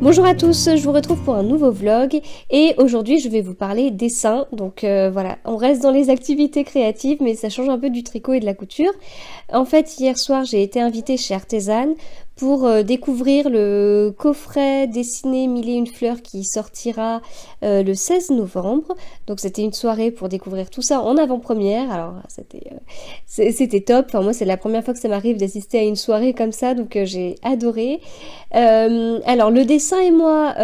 Bonjour à tous, je vous retrouve pour un nouveau vlog et aujourd'hui je vais vous parler dessin. Donc voilà, on reste dans les activités créatives mais ça change un peu du tricot et de la couture. En fait, hier soir j'ai été invitée chez Artezane pour découvrir le coffret dessiné Mille et une fleurs qui sortira le 16 novembre. Donc c'était une soirée pour découvrir tout ça en avant-première. Alors c'était top, enfin, moi c'est la première fois que ça m'arrive d'assister à une soirée comme ça, donc j'ai adoré. Alors le dessin et moi,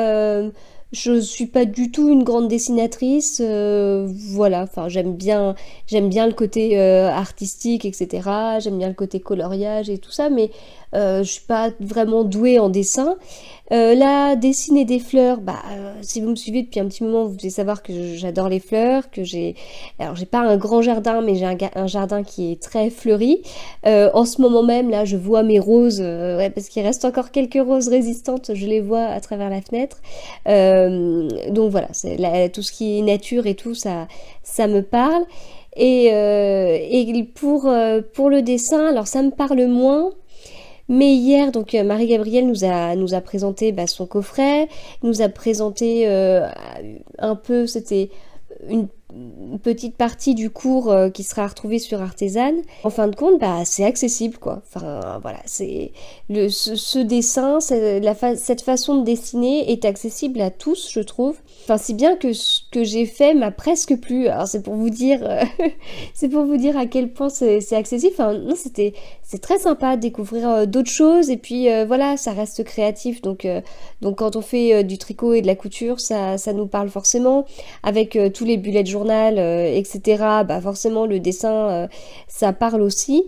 je suis pas du tout une grande dessinatrice, voilà, enfin j'aime bien le côté artistique, etc. J'aime bien le côté coloriage et tout ça, mais je suis pas vraiment douée en dessin. Là, dessiner des fleurs, si vous me suivez depuis un petit moment, vous devez savoir que j'adore les fleurs, alors j'ai pas un grand jardin, mais j'ai un jardin qui est très fleuri. En ce moment même, là, je vois mes roses, ouais, parce qu'il reste encore quelques roses résistantes, je les vois à travers la fenêtre. Donc voilà, tout ce qui est nature et tout, ça me parle. Et pour le dessin, alors ça me parle moins. Mais hier, donc Marie-Gabrielle nous a présenté son coffret, nous a présenté un peu, c'était une petite partie du cours qui sera retrouvée sur Artezane. En fin de compte, c'est accessible quoi. Enfin voilà, ce dessin, cette façon de dessiner est accessible à tous, je trouve. Enfin si bien que ce que j'ai fait m'a presque plu. Alors c'est pour vous dire, c'est pour vous dire à quel point c'est accessible. Enfin non, c'est très sympa de découvrir d'autres choses et puis voilà, ça reste créatif. Donc quand on fait du tricot et de la couture, ça nous parle forcément. Avec tous les bullet journal, etc., forcément le dessin, ça parle aussi.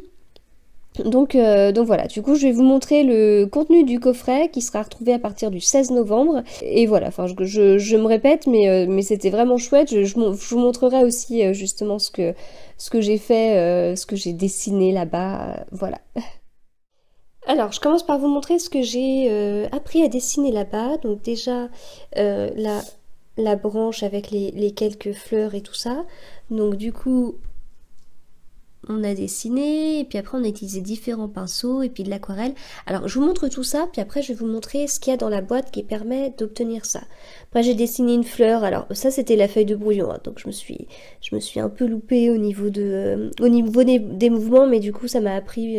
Donc voilà, du coup je vais vous montrer le contenu du coffret qui sera retrouvé à partir du 16 novembre. Et voilà, enfin je me répète, mais c'était vraiment chouette. Je vous montrerai aussi justement ce que j'ai fait, ce que j'ai dessiné là-bas, voilà. Alors, je commence par vous montrer ce que j'ai appris à dessiner là-bas. Donc déjà, la branche avec les quelques fleurs et tout ça. Donc du coup, on a dessiné, et puis après on a utilisé différents pinceaux, et puis de l'aquarelle. Alors, je vous montre tout ça, puis après je vais vous montrer ce qu'il y a dans la boîte qui permet d'obtenir ça. Après, j'ai dessiné une fleur. Alors, ça, c'était la feuille de brouillon, hein, donc je me suis un peu loupée au niveau des mouvements, mais du coup, ça m'a appris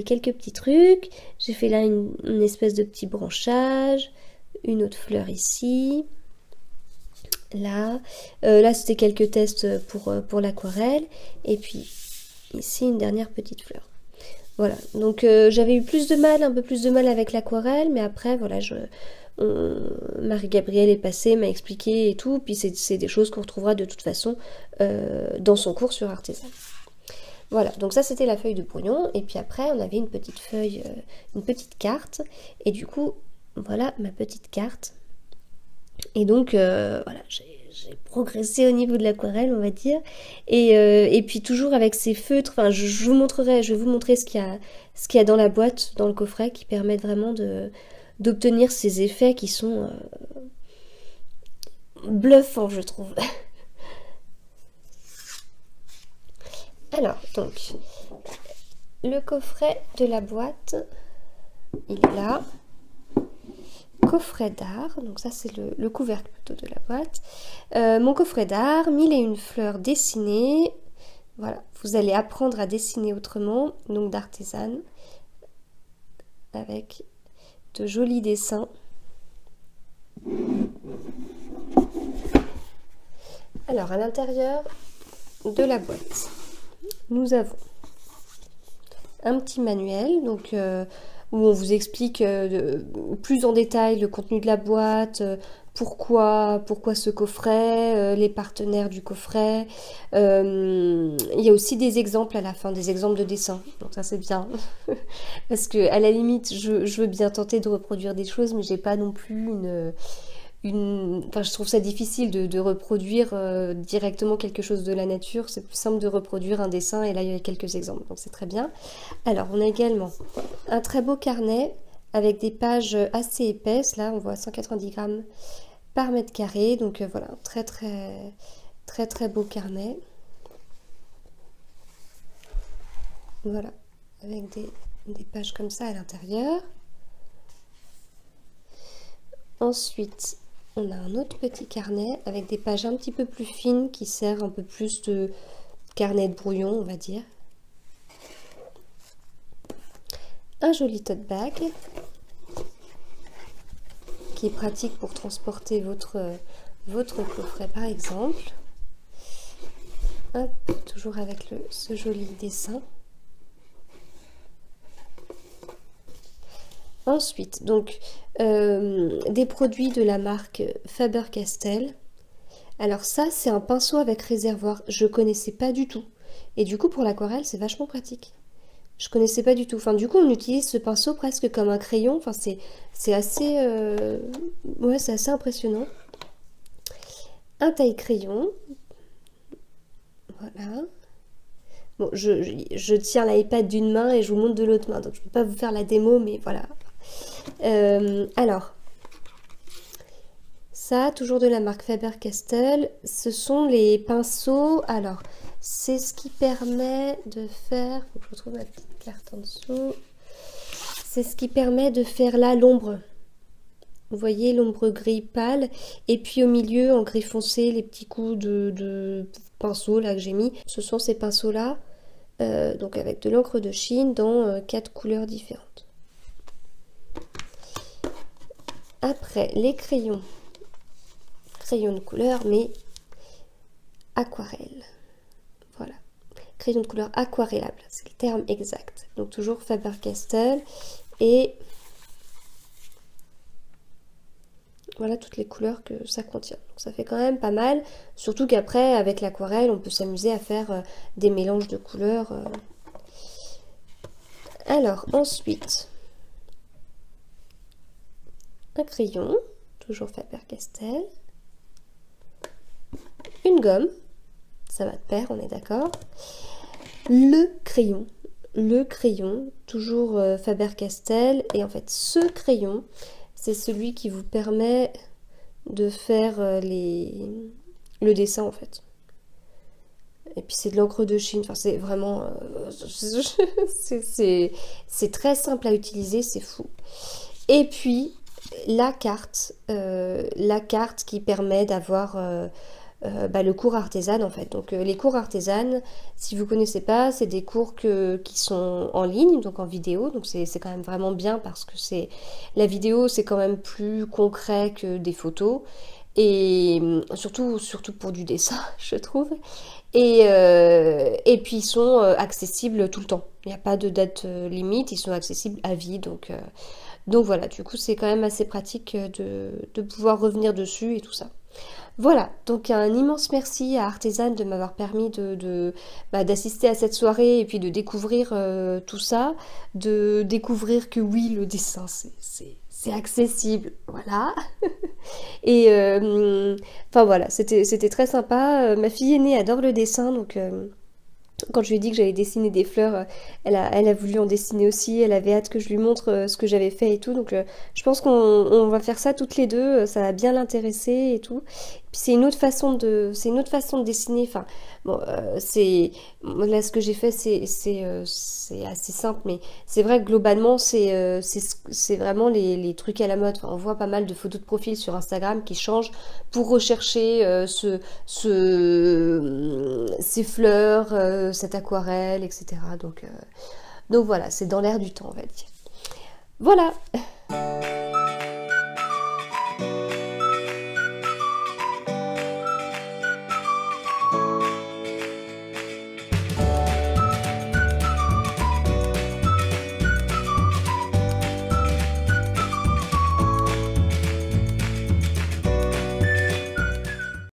quelques petits trucs. J'ai fait là une espèce de petit branchage, une autre fleur ici. Là c'était quelques tests pour l'aquarelle, et puis ici une dernière petite fleur. Voilà, donc j'avais eu un peu plus de mal avec l'aquarelle, mais après voilà, Marie-Gabrielle est passée, m'a expliqué et tout, puis c'est des choses qu'on retrouvera de toute façon dans son cours sur Artezane. Voilà, donc ça c'était la feuille de brouillon, et puis après on avait une petite feuille, une petite carte, et du coup voilà ma petite carte. Et donc voilà, j'ai progressé au niveau de l'aquarelle, on va dire. Et puis toujours avec ces feutres, enfin je vais vous montrer ce qu'il y a dans la boîte, dans le coffret, qui permettent vraiment d'obtenir ces effets qui sont bluffants, je trouve. Alors, donc, le coffret de la boîte, il est là. Coffret d'art, donc ça c'est le couvercle plutôt de la boîte. Mon coffret d'art, Mille et une fleurs dessinées. Voilà, vous allez apprendre à dessiner autrement, donc d'Artezane, avec de jolis dessins. Alors à l'intérieur de la boîte, nous avons un petit manuel, donc où on vous explique plus en détail le contenu de la boîte, pourquoi ce coffret, les partenaires du coffret. Il y a aussi des exemples à la fin, des exemples de dessins, donc ça c'est bien. Parce que à la limite, je veux bien tenter de reproduire des choses, mais j'ai pas non plus enfin, je trouve ça difficile de reproduire directement quelque chose de la nature. C'est plus simple de reproduire un dessin, et là il y a quelques exemples, donc c'est très bien. Alors on a également un très beau carnet avec des pages assez épaisses. Là on voit 190 grammes par mètre carré, donc voilà, très très très très beau carnet. Voilà, avec des pages comme ça à l'intérieur. Ensuite, on a un autre petit carnet avec des pages un petit peu plus fines qui sert un peu plus de carnet de brouillon, on va dire. Un joli tote bag qui est pratique pour transporter votre coffret par exemple. Hop, toujours avec ce joli dessin. Ensuite, donc, des produits de la marque Faber-Castell. Alors ça, c'est un pinceau avec réservoir. Je connaissais pas du tout. Et du coup, pour l'aquarelle, c'est vachement pratique. Je connaissais pas du tout. Enfin, du coup, on utilise ce pinceau presque comme un crayon. Enfin, c'est assez... ouais, c'est assez impressionnant. Un taille-crayon. Voilà. Bon, je tiens l'iPad d'une main et je vous montre de l'autre main. Donc, je ne peux pas vous faire la démo, mais voilà. Alors, ça, toujours de la marque Faber-Castell. Ce sont les pinceaux. Alors, c'est ce qui permet de faire... Faut que je retrouve ma petite carte en dessous. C'est ce qui permet de faire là l'ombre. Vous voyez l'ombre gris pâle. Et puis au milieu, en gris foncé, les petits coups de pinceau là que j'ai mis. Ce sont ces pinceaux-là. Donc avec de l'encre de Chine dans 4 couleurs différentes. Après, les crayons. Crayons de couleur, mais aquarelle. Voilà. Crayon de couleur aquarellable, c'est le terme exact. Donc toujours Faber-Castell. Et voilà toutes les couleurs que ça contient. Donc ça fait quand même pas mal. Surtout qu'après, avec l'aquarelle, on peut s'amuser à faire des mélanges de couleurs. Alors, ensuite, un crayon, toujours Faber-Castell. Une gomme, ça va de pair, on est d'accord. Le crayon, toujours Faber-Castell. Et en fait, ce crayon, c'est celui qui vous permet de faire le dessin en fait. Et puis c'est de l'encre de Chine, enfin c'est vraiment... c'est très simple à utiliser, c'est fou. Et puis la carte qui permet d'avoir... le cours artisan en fait. Donc les cours artisanes, si vous connaissez pas, c'est des cours qui sont en ligne, donc en vidéo, donc c'est quand même vraiment bien parce que la vidéo c'est quand même plus concret que des photos et surtout pour du dessin je trouve et puis ils sont accessibles tout le temps, il n'y a pas de date limite, ils sont accessibles à vie donc voilà, du coup c'est quand même assez pratique de pouvoir revenir dessus et tout ça. Voilà, donc un immense merci à Artezane de m'avoir permis d'assister à cette soirée et puis de découvrir tout ça, de découvrir que oui, le dessin, c'est accessible, voilà. Et enfin voilà, c'était très sympa. Ma fille aînée adore le dessin, donc quand je lui ai dit que j'allais dessiner des fleurs, elle a voulu en dessiner aussi, elle avait hâte que je lui montre ce que j'avais fait et tout, donc je pense qu'on va faire ça toutes les deux, ça va bien l'intéresser et tout. Puis c'est une autre façon de dessiner, enfin, bon, là ce que j'ai fait c'est assez simple, mais c'est vrai que globalement c'est vraiment les trucs à la mode, enfin, on voit pas mal de photos de profil sur Instagram qui changent pour rechercher ces fleurs, cette aquarelle, etc. Donc voilà, c'est dans l'air du temps, on va dire. Voilà.